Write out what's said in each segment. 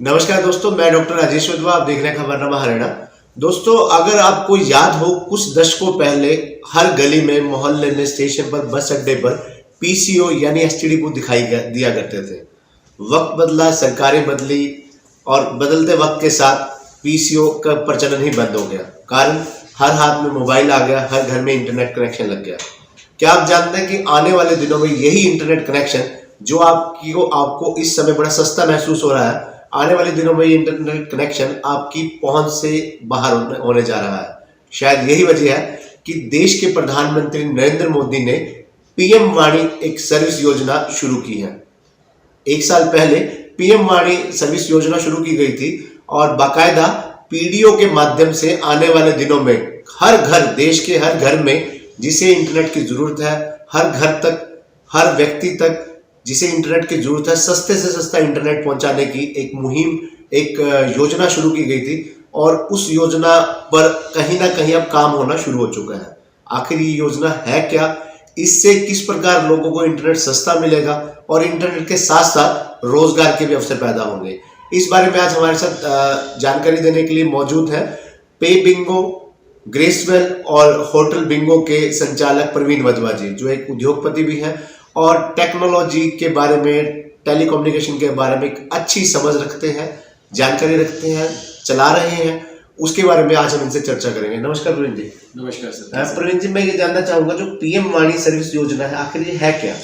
नमस्कार दोस्तों, मैं डॉक्टर राजेश वधवा। आप देख रहे हैं खबरनामा हरियाणा। दोस्तों, अगर आपको याद हो, कुछ दशकों पहले हर गली में, मोहल्ले में, स्टेशन पर, बस अड्डे पर पीसीओ यानी एसटीडी बूथ दिखाई दिया करते थे। वक्त बदला, सरकारें बदली और बदलते वक्त के साथ पीसीओ का प्रचलन ही बंद हो गया। कारण हर हाथ में मोबाइल आ गया, हर घर में इंटरनेट कनेक्शन लग गया। क्या आप जानते हैं कि आने वाले दिनों में यही इंटरनेट कनेक्शन जो आपको इस समय बड़ा सस्ता महसूस हो रहा है, आने वाले दिनों में ये इंटरनेट कनेक्शन आपकी पहुंच से बाहर होने जा रहा है। शायद यही वजह है कि देश के प्रधानमंत्री नरेंद्र मोदी ने पीएम वाणी एक सर्विस योजना शुरू की है। एक साल पहले पीएम वाणी सर्विस योजना शुरू की गई थी और बाकायदा पीडीओ के माध्यम से आने वाले दिनों में हर घर, देश के हर घर में जिसे इंटरनेट की जरूरत है, हर घर तक, हर व्यक्ति तक जिसे इंटरनेट की जरूरत है, सस्ते से सस्ता इंटरनेट पहुंचाने की एक मुहिम, एक योजना शुरू की गई थी। और उस योजना पर कहीं ना कहीं अब काम होना शुरू हो चुका है। आखिर ये योजना है क्या, इससे किस प्रकार लोगों को इंटरनेट सस्ता मिलेगा और इंटरनेट के साथ साथ रोजगार के भी अवसर पैदा होंगे, इस बारे में आज हमारे साथ जानकारी देने के लिए मौजूद है पे बिंगो, ग्रेसवेल और होटल बिंगो के संचालक प्रवीण वधवा जी, जो एक उद्योगपति भी हैं और टेक्नोलॉजी के बारे में, टेलीकम्युनिकेशन के बारे में एक अच्छी समझ रखते हैं, जानकारी रखते हैं, चला रहे हैं। उसके बारे में आज हम इनसे चर्चा करेंगे। नमस्कार प्रवीण जी। नमस्कार सर। प्रवीण जी, मैं ये जानना चाहूंगा, जो पीएम वाणी सर्विस योजना है, आखिर ये है क्या?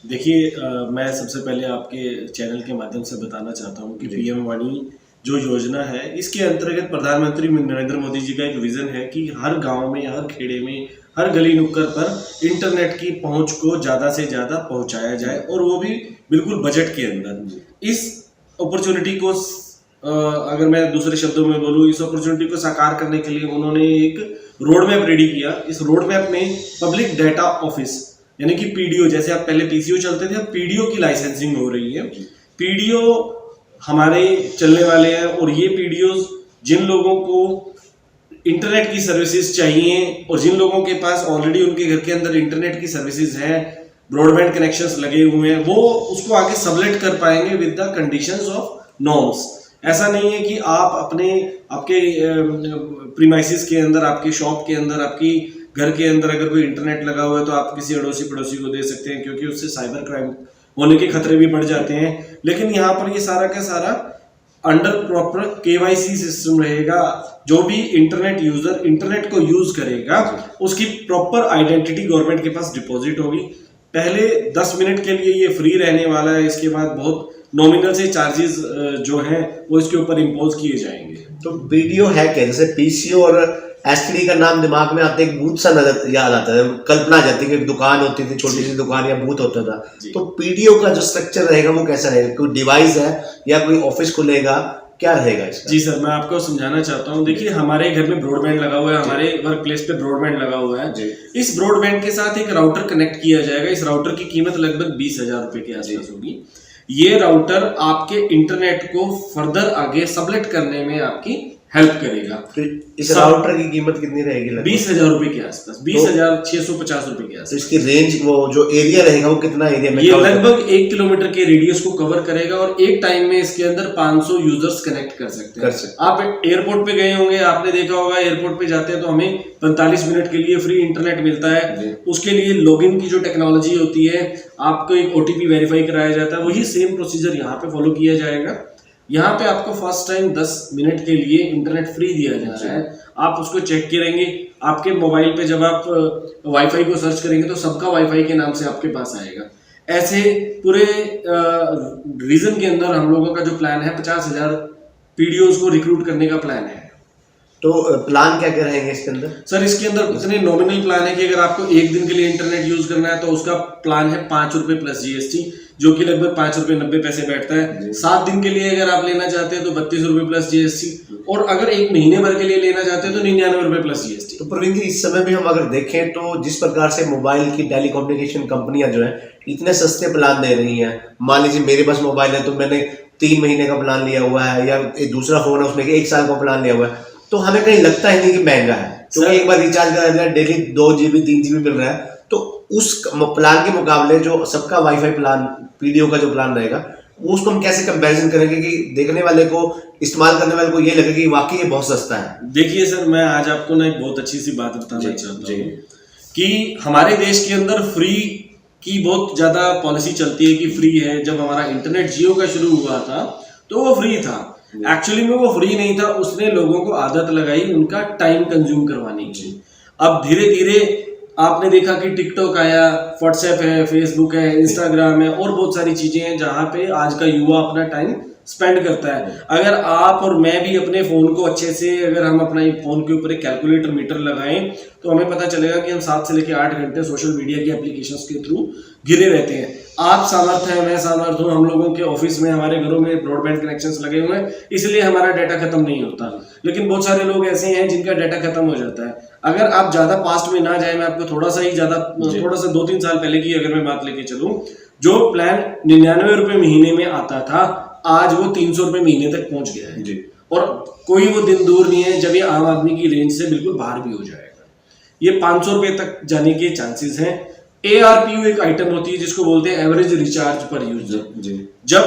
देखिए, मैं सबसे पहले आपके चैनल के माध्यम से बताना चाहता हूँ कि पीएम वाणी जो योजना है, इसके अंतर्गत प्रधानमंत्री नरेंद्र मोदी जी का एक विजन है कि हर गांव में, हर खेड़े में, हर गली नुक्कड़ पर इंटरनेट की पहुंच को ज़्यादा से ज़्यादा पहुंचाया जाए, और वो भी बिल्कुल बजट के अंदर। इस अपॉर्चुनिटी को, अगर मैं दूसरे शब्दों में बोलूँ, इस अपॉर्चुनिटी को साकार करने के लिए उन्होंने एक रोड मैप रेडी किया। इस रोड मैप में पब्लिक डाटा ऑफिस यानी कि पीडीओ, जैसे आप पहले पीसीओ चलते थे, अब पीडीओ की लाइसेंसिंग हो रही है। पीडीओ हमारे चलने वाले हैं, और ये पीडीओ जिन लोगों को इंटरनेट की सर्विसेज चाहिए और जिन लोगों के पास ऑलरेडी उनके घर के अंदर इंटरनेट की सर्विसेज हैं, ब्रॉडबैंड कनेक्शंस लगे हुए हैं, वो उसको आगे सबलेट कर पाएंगे with the conditions of norms. ऐसा नहीं है कि आप आपके प्रीमाइसिस के अंदर, आपके शॉप के अंदर, आपकी घर के अंदर अगर कोई इंटरनेट लगा हुआ है तो आप किसी अड़ोसी पड़ोसी को दे सकते हैं, क्योंकि उससे साइबर क्राइम होने के खतरे भी बढ़ जाते हैं। लेकिन यहाँ पर ये सारा का सारा अंडर प्रॉपर केवाईसी सिस्टम रहेगा। जो भी इंटरनेट यूजर इंटरनेट को यूज करेगा, उसकी प्रॉपर आइडेंटिटी गवर्नमेंट के पास डिपॉजिट होगी। पहले 10 मिनट के लिए ये फ्री रहने वाला है, इसके बाद बहुत नॉमिनल से चार्जेस जो हैं वो इसके ऊपर इम्पोज किए जाएंगे। तो वीडियो है क्या? जैसे पीसीओ और एसटीडी का नाम दिमाग में आते, एक बूथ सा नजर याद आता है, कल्पना आ जाती है कि एक दुकान होती थी, छोटी सी दुकान या बूथ होता था। तो पीडीओ का जो स्ट्रक्चर रहेगा वो कैसा रहेगा? कोई डिवाइस है या कोई ऑफिस खुलेगा, क्या रहेगा इसका? जी सर, मैं आपको समझाना चाहता हूँ। देखिए, हमारे घर में ब्रॉडबैंड लगा हुआ है, हमारे वर्क प्लेस पे ब्रॉडबैंड लगा हुआ है। इस ब्रॉडबैंड के साथ एक राउटर कनेक्ट किया जाएगा। इस राउटर की कीमत लगभग 20,000 रुपए के आसपास होगी। ये राउटर आपके इंटरनेट को फर्दर आगे सबलेट करने में आपकी हेल्प करेगा। तो इस राउटर की कीमत कितनी रहेगी? 20,000 रुपए के आसपास, 20,650 रुपए के आसपास। तो इसकी रेंज, वो जो एरिया रहेगा वो कितना एरिया में? ये लगभग 1 किलोमीटर के रेडियस को कवर करेगा, और एक टाइम में इसके अंदर 500 यूजर्स कनेक्ट कर सकते हैं। आप एयरपोर्ट पे गए होंगे, आपने देखा होगा, एयरपोर्ट पे जाते हैं तो हमें 45 मिनट के लिए फ्री इंटरनेट मिलता है। उसके लिए लॉगिन की जो टेक्नोलॉजी होती है, आपको एक ओटीपी वेरीफाई कराया जाता है, वही सेम प्रोसीजर यहाँ पे फॉलो किया जाएगा। यहाँ पे आपको फर्स्ट टाइम 10 मिनट के लिए इंटरनेट फ्री दिया जा रहा है। आप उसको चेक करेंगे, आपके मोबाइल पे जब आप वाईफाई को सर्च करेंगे तो सबका वाईफाई के नाम से आपके पास आएगा। ऐसे पूरे रीजन के अंदर हम लोगों का जो प्लान है, 50,000 पीडीओज को रिक्रूट करने का प्लान है। तो प्लान क्या क्या रहेंगे इसके अंदर? सर, इसके अंदर इतने नॉमिनल प्लान है कि अगर आपको एक दिन के लिए इंटरनेट यूज करना है तो उसका प्लान है 5 रुपए प्लस जीएसटी, जो कि लगभग 5 रुपए 90 पैसे बैठता है। 7 दिन के लिए अगर आप लेना चाहते हैं तो 32 रुपए प्लस जीएसटी, और अगर 1 महीने भर के लिए लेना चाहते हैं तो 99 रुपए प्लस जीएसटी। तो प्रवीण जी, इस समय भी हम अगर देखें तो जिस प्रकार से मोबाइल की टेलीकम्युनिकेशन कंपनियां जो है इतने सस्ते प्लान दे रही हैं, मान लीजिए मेरे पास मोबाइल है तो मैंने 3 महीने का प्लान लिया हुआ है, या एक दूसरा फोन है उसमें 1 साल का प्लान लिया हुआ है, तो हमें कहीं लगता ही नहीं कि महंगा है, क्योंकि एक बार रिचार्ज करा दिया, डेली 2 GB 3 GB मिल रहा है। तो उस प्लान के मुकाबले जो सबका वाईफाई प्लान, पीडीओ का जो प्लान रहेगा, उसको हम कैसे कंपैरिजन करेंगे कि देखने वाले को, इस्तेमाल करने वाले को ये लगे कि वाकई ये बहुत सस्ता है? देखिए सर, मैं आज आपको ना एक बहुत अच्छी सी बात बताना चाहता हूँ कि हमारे देश के अंदर फ्री की बहुत ज्यादा पॉलिसी चलती है कि फ्री है। जब हमारा इंटरनेट जियो का शुरू हुआ था तो वो फ्री था। एक्चुअली में वो फ्री नहीं था, उसने लोगों को आदत लगाई उनका टाइम कंज्यूम करवाने की। अब धीरे धीरे आपने देखा कि टिकटॉक आया, व्हाट्सएप है, फेसबुक है, इंस्टाग्राम है और बहुत सारी चीजें हैं जहां पे आज का युवा अपना टाइम स्पेंड करता है। अगर आप और मैं भी अपने फोन को अच्छे से, अगर हम अपना फोन के ऊपर एक कैलकुलेटर मीटर लगाएं तो हमें पता चलेगा कि हम 7 से लेकर 8 घंटे सोशल मीडिया की एप्लीकेशंस के थ्रू घिरे रहते हैं। आप सामर्थ हैं, मैं सामर्थ हूँ, हम लोगों के ऑफिस में, हमारे घरों में ब्रॉडबैंड कनेक्शंस लगे हुए हैं, इसलिए हमारा डाटा खत्म नहीं होता। लेकिन बहुत सारे लोग ऐसे हैं जिनका डाटा खत्म हो जाता है। अगर आप ज्यादा पास्ट में ना जाए, मैं आपको थोड़ा सा 2-3 साल पहले की अगर मैं बात लेके चलूं, जो प्लान 99 रुपए महीने में आता था, आज वो 300 रुपए महीने तक पहुंच गया है जी। और कोई वो दिन दूर नहीं है जब ये आम आदमी की रेंज से बिल्कुल बाहर भी हो जाएगा। ये 500 रुपए तक जाने के चांसेस हैं। ARPU एक आइटम होती है जिसको बोलते हैं एवरेज रिचार्ज पर यूजर। जब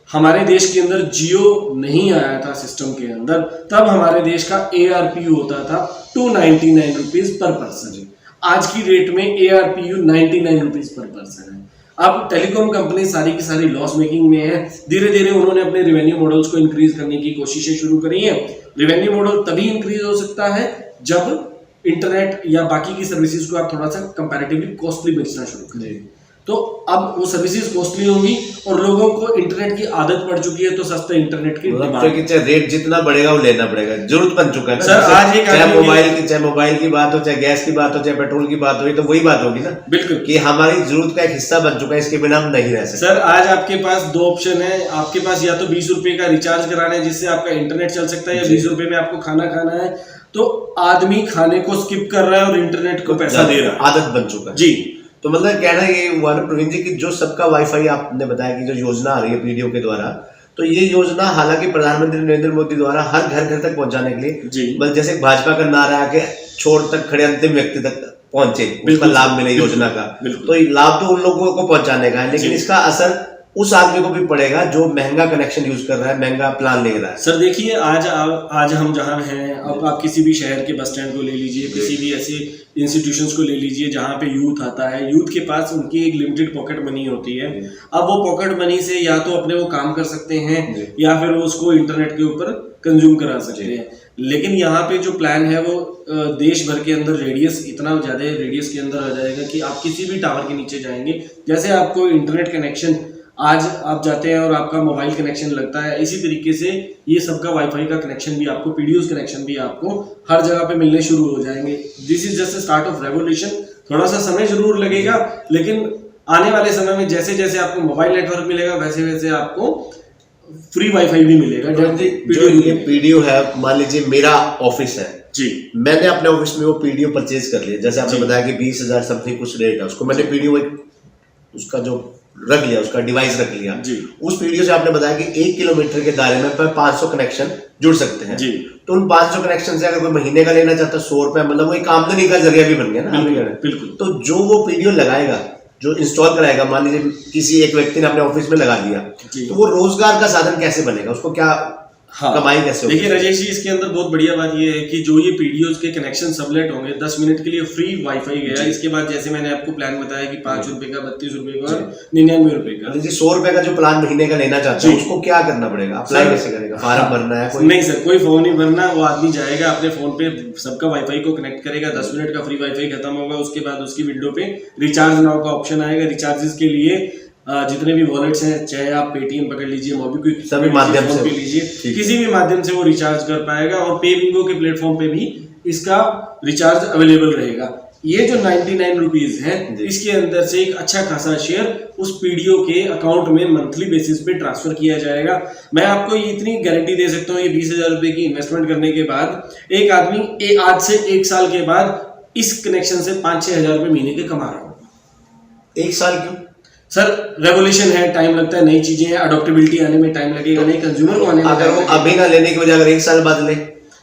हमारे देश के अंदर जियो नहीं आया था सिस्टम के अंदर, तब हमारे देश का ARPU होता था 299 रुपीज पर पर्सन। आज की रेट में ARPU 99 रुपीज पर पर्सन है। अब टेलीकॉम कंपनी सारी की सारी लॉस मेकिंग में है। धीरे धीरे उन्होंने अपने रेवेन्यू मॉडल्स को इंक्रीज करने की कोशिशें शुरू करी हैं। रेवेन्यू मॉडल तभी इंक्रीज हो सकता है जब इंटरनेट या बाकी की सर्विसेज को आप थोड़ा सा कंपैरेटिवली कॉस्टली बेचना शुरू करें। तो अब वो सर्विसेज कॉस्टली होंगी और लोगों को इंटरनेट की आदत पड़ चुकी है, तो सस्ते इंटरनेट की डिमांड, चाहे रेट जितना बढ़ेगा वो लेना पड़ेगा, जरूरत बन चुका है ना सर। आज एक चाहे मोबाइल की बात हो, चाहे गैस की बात हो, चाहे पेट्रोल की बात हो, तो वही बात होगी ना, बिल्कुल, कि हमारी जरूरत का एक हिस्सा बन चुका है, इसके बिना हम नहीं रह सकते। सर आज आपके पास 2 ऑप्शन है। आपके पास या तो 20 रुपए का रिचार्ज कराना है जिससे आपका इंटरनेट चल सकता है, या 20 रुपए में आपको खाना खाना है। तो आदमी खाने को स्किप कर रहा है और इंटरनेट को पैसा दे रहा है, आदत बन चुका है जी। तो मतलब कहना ये हुआ ना प्रवीण जी कि जो सबका वाईफाई आपने बताया कि जो योजना आ रही है पीडीओ के द्वारा, तो ये योजना हालांकि प्रधानमंत्री नरेंद्र मोदी द्वारा हर घर घर तक पहुंचाने के लिए, बस जैसे भाजपा का नारा है कि छोर तक खड़े अंतिम व्यक्ति तक पहुंचे, उसका लाभ मिले योजना का, तो लाभ तो उन लोगों को पहुंचाने का है, लेकिन इसका असर उस आदमी को भी पड़ेगा जो महंगा कनेक्शन यूज कर रहा है, महंगा प्लान ले रहा है। सर देखिए, आज हम जहां हैं, अब आप किसी भी शहर के बस स्टैंड को ले लीजिए, किसी भी ऐसे इंस्टीट्यूशंस को ले लीजिए जहां पे यूथ आता है, यूथ के पास उनकी एक लिमिटेड पॉकेट मनी होती है। अब वो पॉकेट मनी से या तो अपने वो काम कर सकते हैं या फिर वो उसको इंटरनेट के ऊपर कंज्यूम करा सकते हैं। लेकिन यहाँ पे जो प्लान है वो देश भर के अंदर रेडियस, इतना ज्यादा रेडियस के अंदर आ जाएगा कि आप किसी भी टावर के नीचे जाएंगे, जैसे आपको इंटरनेट कनेक्शन आज आप जाते हैं और आपका मोबाइल कनेक्शन लगता है, इसी तरीके से ये सबका वाईफाई का कनेक्शन भी आपको, पीडीओस कनेक्शन भी आपको हर जगह पे मिलने शुरू हो जाएंगे। This is just start of revolution. थोड़ा सा समय जरूर लगेगा, लेकिन आने वाले समय में जैसे जैसे आपको मोबाइल नेटवर्क मिलेगा वैसे वैसे आपको फ्री वाईफाई भी मिलेगा। जो ये पीडीओ है, मान लीजिए मेरा ऑफिस है जी, मैंने अपने ऑफिस में वो पीडीओ परचेज कर लिया, जैसे आपने बताया कि 20,000 समथिंग कुछ रेट है, उसको मैंने पीडीओ उसका जो रख लिया, उसका डिवाइस रख लिया जी। उस पीडीओ से आपने बताया कि 1 किलोमीटर के दायरे में 500 कनेक्शन जुड़ सकते हैं जी। तो उन 500 कनेक्शन से अगर कोई महीने का लेना चाहता है 100 रुपए, मतलब वो एक आमदनी का जरिया भी बन गया ना। बिल्कुल। तो जो वो पीडीओ लगाएगा, जो इंस्टॉल कराएगा, मान लीजिए किसी एक व्यक्ति ने अपने ऑफिस में लगा दिया, तो वो रोजगार का साधन कैसे बनेगा, उसको क्या कमाई कैसे? देखिए राजेश जी, इसके अंदर बहुत बढ़िया बात ये है कि जो ये पीडीओस के कनेक्शन सबलेट होंगे, 10 मिनट के लिए फ्री वाईफाई गया। इसके बाद जैसे मैंने आपको प्लान बताया कि 5 रुपए का, 32 रुपए का, 99 रुपए का, 100 रुपए का जो प्लान महीने का लेना चाहते हैं, उसको क्या करना पड़ेगा, अप्लाई कैसे करेगा, फॉर्म भरना है? नहीं सर, कोई फॉर्म नहीं भरना। वो आदमी जाएगा अपने फोन पे सबका वाईफाई को कनेक्ट करेगा, 10 मिनट का फ्री वाईफाई खत्म होगा, उसके बाद उसकी विंडो पे रिचार्ज नाउ का ऑप्शन आएगा। रिचार्जेस के लिए जितने भी वॉलेट्स हैं, चाहे आप पेटीएम पकड़ लीजिए, मोबीक्विक सभी माध्यम से लीजिए, किसी भी माध्यम से वो रिचार्ज कर पाएगा। और पे बिंगो के प्लेटफॉर्म पे भी इसका रिचार्ज अवेलेबल रहेगा। ये जो 99 रुपीज है, इसके अंदर से एक अच्छा खासा शेयर उस पीडीओ के अकाउंट में मंथली बेसिस पे ट्रांसफर किया जाएगा। मैं आपको ये इतनी गारंटी दे सकता हूँ, ये 20,000 रुपए की इन्वेस्टमेंट करने के बाद एक आदमी आज से 1 साल के बाद इस कनेक्शन से 5-6 हजार रुपए महीने के कमा रहा होगा। 1 साल क्यों सर? रेवोल्यूशन है, टाइम लगता है, नई चीजें हैं, अडॉप्टेबिलिटी आने में टाइम लगेगा, नई कंज्यूमर को आने में। अगर वो अभी ना लेने की वजह अगर 1 साल बाद ले,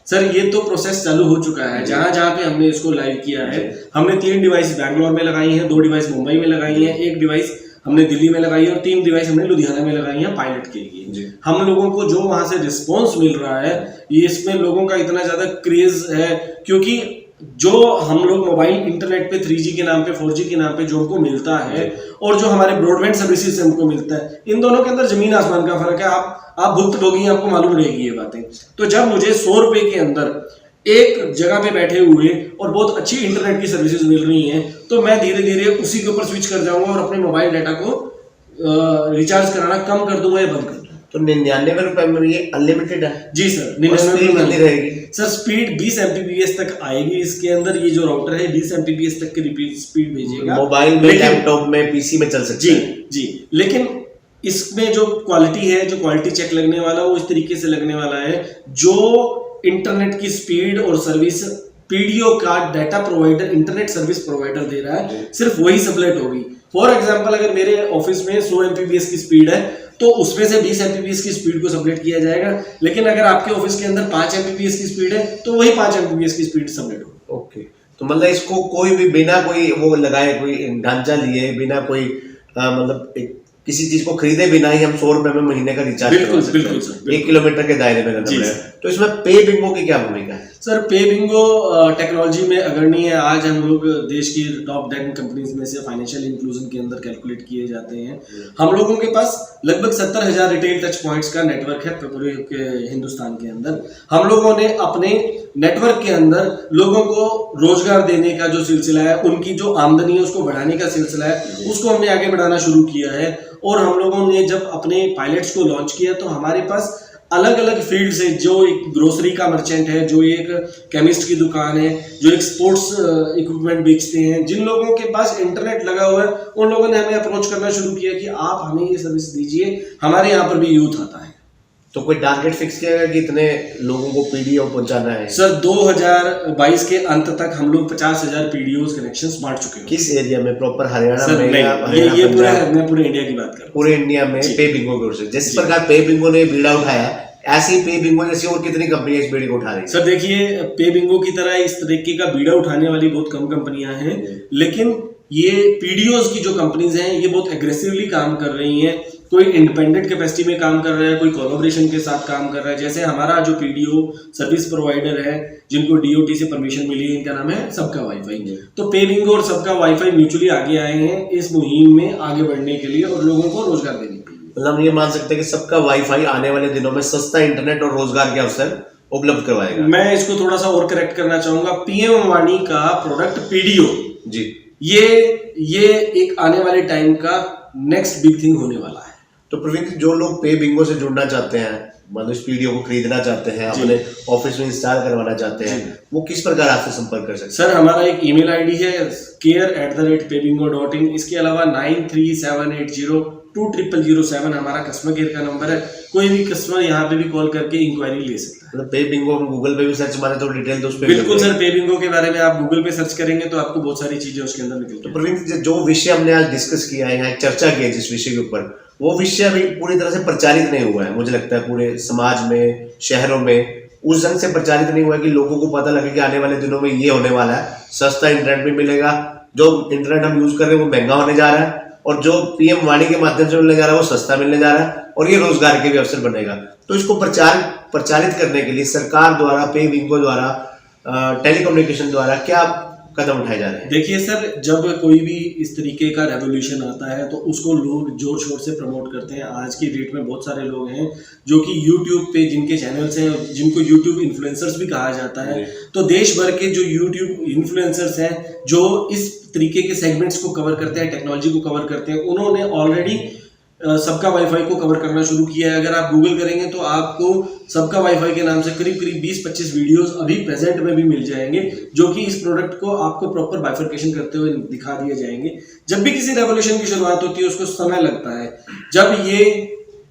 सर ये तो प्रोसेस चालू हो चुका है। जहां जहां पे हमने इसको लाइव किया है, हमने 3 डिवाइस बैंगलोर में लगाई हैं, 2 डिवाइस मुंबई में लगाई हैं, 1 डिवाइस हमने दिल्ली में लगाई है और 3 डिवाइस हमने लुधियाना में लगाई है पायलट के लिए। हम लोगों को जो वहां से रिस्पॉन्स मिल रहा है, ये इसमें लोगों का इतना ज्यादा क्रेज है, क्योंकि जो हम लोग मोबाइल इंटरनेट पे 3G के नाम पे 4G के नाम पे जो हमको मिलता है और जो हमारे ब्रॉडबैंड सर्विसेज से हमको मिलता है, इन दोनों के अंदर जमीन आसमान का फर्क है। आप भुक्तभोगी, आपको मालूम रहेगी ये बातें। तो जब मुझे 100 रुपए के अंदर एक जगह पे बैठे हुए और बहुत अच्छी इंटरनेट की सर्विसेज मिल रही हैं, तो मैं धीरे धीरे उसी के ऊपर स्विच कर जाऊंगा और अपने मोबाइल डाटा को रिचार्ज कराना कम कर दूंगा या बंद कर दूंगा। तो 99 रुपए में ये अनलिमिटेड है? जी सर, 99 में रहेगी सर। स्पीड 20 Mbps तक आएगी इसके अंदर। ये जो राउटर है 20 Mbps तक की रिपीट स्पीड भेजेगा। मोबाइल में, लैपटॉप में, पीसी में चल सकता है। जी, लेकिन इसमें जो क्वालिटी है, जो क्वालिटी चेक लगने वाला, वो इस तरीके से लगने वाला है, जो इंटरनेट की स्पीड और सर्विस पीडीओ का data provider, internet service provider दे रहा है, सिर्फ वही सबलेट होगी। फॉर एग्जांपल, अगर मेरे ऑफिस में 100 Mbps की स्पीड है तो उसमें से 20 Mbps की स्पीड को सबलेट किया जाएगा। लेकिन अगर आपके ऑफिस के अंदर 5 Mbps की स्पीड है तो वही 5 Mbps की स्पीड सबलेट होगी। ओके, तो मतलब इसको कोई भी बिना कोई वो लगाए, कोई ढांचा लिए, बिना कोई मतलब किसी चीज को खरीदे बिना ही हम 100 रुपए में महीने का रिचार्ज बिल्कुल सर, 1 किलोमीटर के दायरे में करना पड़ेगा। तो इसमें पे बिंगो की क्या भूमिका है? सर, पे बिंगो टेक्नोलॉजी में अग्रणी है। आज हम लोग देश की टॉप 10 कंपनीज में से फाइनेंशियल इंक्लूजन के अंदर कैलकुलेट किए जाते हैं। हम लोगों के पास लगभग 70,000 रिटेल टच पॉइंट्स का नेटवर्क है पूरे हिंदुस्तान के अंदर। हम लोगों ने अपने नेटवर्क के अंदर लोगों को रोजगार देने का जो सिलसिला है, उनकी जो आमदनी है उसको बढ़ाने का सिलसिला है, उसको हमने आगे बढ़ाना शुरू किया है। और हम लोगों ने जब अपने पायलट्स को लॉन्च किया तो हमारे पास अलग अलग फील्ड से, जो एक ग्रोसरी का मर्चेंट है, जो एक केमिस्ट की दुकान है, जो एक स्पोर्ट्स इक्विपमेंट बेचते हैं, जिन लोगों के पास इंटरनेट लगा हुआ है, उन लोगों ने हमें अप्रोच करना शुरू किया कि आप हमें ये सर्विस दीजिए, हमारे यहाँ पर भी यूथ आता है। तो कोई टारगेट फिक्स किया गया कि इतने लोगों को पीडीओ पहुंचाना है? सर, 2022 के अंत तक हम लोग 50,000 पीडीओ कनेक्शन बांट चुके हैं। किस एरिया में? प्रॉपर हरियाणा सर, में? ये मैं पूरे इंडिया की बात कर रहा हूँ। पूरे इंडिया में पे बिंगो की ओर से जिस प्रकार पे बिंगो ने बीड़ा उठाया, ऐसी पे बिंगो जैसी और कितनी कंपनी इस बीड़े को उठा रही है? सर देखिए, पे बिंगो की तरह इस तरीके का बीड़ा उठाने वाली बहुत कम कंपनियां हैं, लेकिन ये पीडीओज की जो कंपनीज हैं ये बहुत एग्रेसिवली काम कर रही हैं। कोई इंडिपेंडेंट कैपेसिटी में काम कर रहा है, कोई कोलैबोरेशन के साथ काम कर रहा है। जैसे हमारा जो पीडीओ सर्विस प्रोवाइडर है, जिनको डीओटी से परमिशन मिली है, इनका नाम है सबका वाईफाई। तो पे बिंगो और सबका वाईफाई म्यूचुअली आगे आए हैं इस मुहिम में आगे बढ़ने के लिए और लोगों को रोजगार देने के लिए। मतलब हम ये मान सकते हैं कि सबका वाईफाई आने वाले दिनों में सस्ता इंटरनेट और रोजगार के अवसर उपलब्ध करवाएगा। मैं इसको थोड़ा सा और करेक्ट करना चाहूंगा। पीएम वाणी का प्रोडक्ट पीडीओ जी, ये एक आने वाले टाइम का नेक्स्ट बिग थिंग होने वाला है। तो प्रवीण, जो लोग पे बिंगो से जुड़ना चाहते हैं, मतलब इस पीडीओ को खरीदना चाहते हैं, अपने ऑफिस में इंस्टॉल करवाना चाहते हैं, वो किस प्रकार आपसे संपर्क कर सकते हैं? सर, हमारा एक ईमेल आईडी है care@pebingo.in। इसके अलावा 9378020007 हमारा कस्टमर केयर का नंबर है। कोई भी कस्टमर यहाँ पे भी कॉल करके इंक्वायरी ले सकता है। मतलब पे बिंगो हम गूगल पे भी सर्च मारे तो डिटेल तो उस पे बिल्कुल सर, पे बिंगो के बारे में आप गूगल पे सर्च करेंगे तो आपको बहुत सारी चीजें उसके अंदर मिलेंगी। तो प्रवीण, जो विषय हमने आज डिस्कस किया है, यहाँ चर्चा की है जिस विषय के ऊपर, वो विषय अभी पूरी तरह से प्रचारित नहीं हुआ है। मुझे लगता है पूरे समाज में, शहरों में उस ढंग से प्रचारित नहीं हुआ है कि लोगों को पता लगे कि आने वाले दिनों में ये होने वाला है। सस्ता इंटरनेट भी मिलेगा, जो इंटरनेट हम यूज कर रहे हैं वो महंगा होने जा रहा है, और जो पीएम वाणी के माध्यम से मिलने जा रहा है वो सस्ता मिलने जा रहा है, और ये रोजगार के भी अवसर बनेगा। तो इसको प्रचारित करने के लिए सरकार द्वारा, पे बिंगो द्वारा, टेलीकम्युनिकेशन द्वारा क्या कदम उठाए जा रहे हैं? देखिए सर, जब कोई भी इस तरीके का रेवोल्यूशन आता है तो उसको लोग जोर शोर से प्रमोट करते हैं। आज की डेट में बहुत सारे लोग हैं जो कि यूट्यूब पे, जिनके चैनल्स हैं, जिनको यूट्यूब इन्फ्लुएंसर्स भी कहा जाता है। तो देश भर के जो यूट्यूब इन्फ्लुएंसर्स हैं, जो इस तरीके के सेगमेंट्स को कवर करते हैं, टेक्नोलॉजी को कवर करते हैं, उन्होंने ऑलरेडी सबका वाईफाई को कवर करना शुरू किया है। अगर आप गूगल करेंगे तो आपको सबका वाईफाई के नाम से करीब 20-25 वीडियोस अभी प्रेजेंट में भी मिल जाएंगे, जो कि इस प्रोडक्ट को आपको प्रॉपर बाइफरकेशन करते हुए दिखा दिए जाएंगे। जब भी किसी रेवोल्यूशन की शुरुआत होती है उसको समय लगता है। जब ये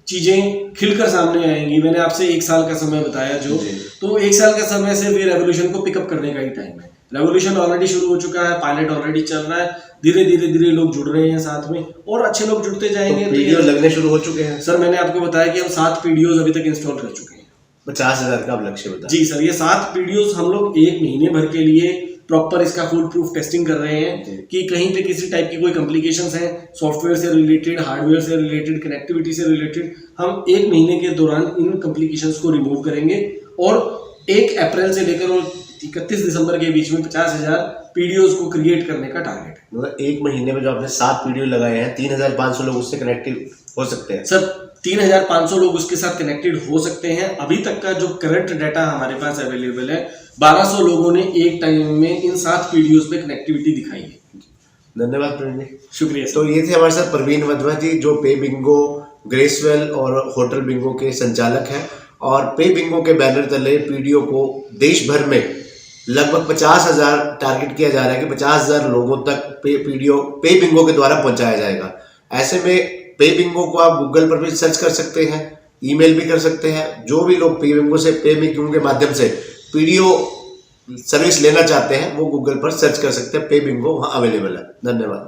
चीजें खिलकर सामने आएंगी, मैंने आपसे 1 साल का समय बताया तो 1 साल का समय से भी रेवोल्यूशन को पिकअप करने का ही टाइम है। रेवोल्यूशन ऑलरेडी शुरू हो चुका है, पायलट ऑलरेडी चल रहा है, धीरे धीरे लोग जुड़ रहे हैं साथ में, और अच्छे लोग जुड़ते जाएंगे। तो पीडीओ लगने शुरू हो चुके हैं? सर, मैंने आपको बताया कि हम 7 पीडीओज अभी तक इंस्टॉल कर चुके हैं। 50,000 का लक्ष्य बताया। जी सर, ये 7 पीडीओज हम लोग 1 महीने भर के लिए प्रॉपर इसका फुल प्रूफ टेस्टिंग कर रहे हैं कि कहीं पे किसी टाइप की कोई कॉम्प्लिकेशंस हैं सॉफ्टवेयर से रिलेटेड, हार्डवेयर से रिलेटेड, कनेक्टिविटी से रिलेटेड, हम 1 महीने के दौरान इन कॉम्प्लिकेशंस को रिमूव करेंगे और 1 अप्रैल से लेकर और 31 दिसंबर के बीच में 50,000 पीडीओज को क्रिएट करने का टारगेट है। मतलब 1 महीने में जो आपने 7 वीडियो लगाए हैं 3,500 लोग उससे कनेक्टिव हो सकते हैं। सर 3,500 लोग उसके साथ कनेक्टेड हो सकते हैं। अभी तक का जो करंट डाटा हमारे पास अवेलेबल है, 1200 लोगों ने एक टाइम में इन 7 पीडीओज पे कनेक्टिविटी दिखाई है। धन्यवाद प्रवीण जी, शुक्रिया। तो ये थे हमारे साथ प्रवीण वधवा जी जो पे बिंगो, ग्रेसवेल और होटल बिंगो के संचालक हैं और पे बिंगो के बैनर तले पीडीओ को देश भर में लगभग 50,000 टारगेट किया जा रहा है कि 50,000 लोगों तक पे बिंगो के द्वारा पहुंचाया जाएगा। ऐसे में पे बिंगो को आप गूगल पर भी सर्च कर सकते हैं, ईमेल भी कर सकते हैं। जो भी लोग पे बिंगो के माध्यम से पीडीओ सर्विस लेना चाहते हैं वो गूगल पर सर्च कर सकते हैं, पे बिंगो वहाँ अवेलेबल है। धन्यवाद।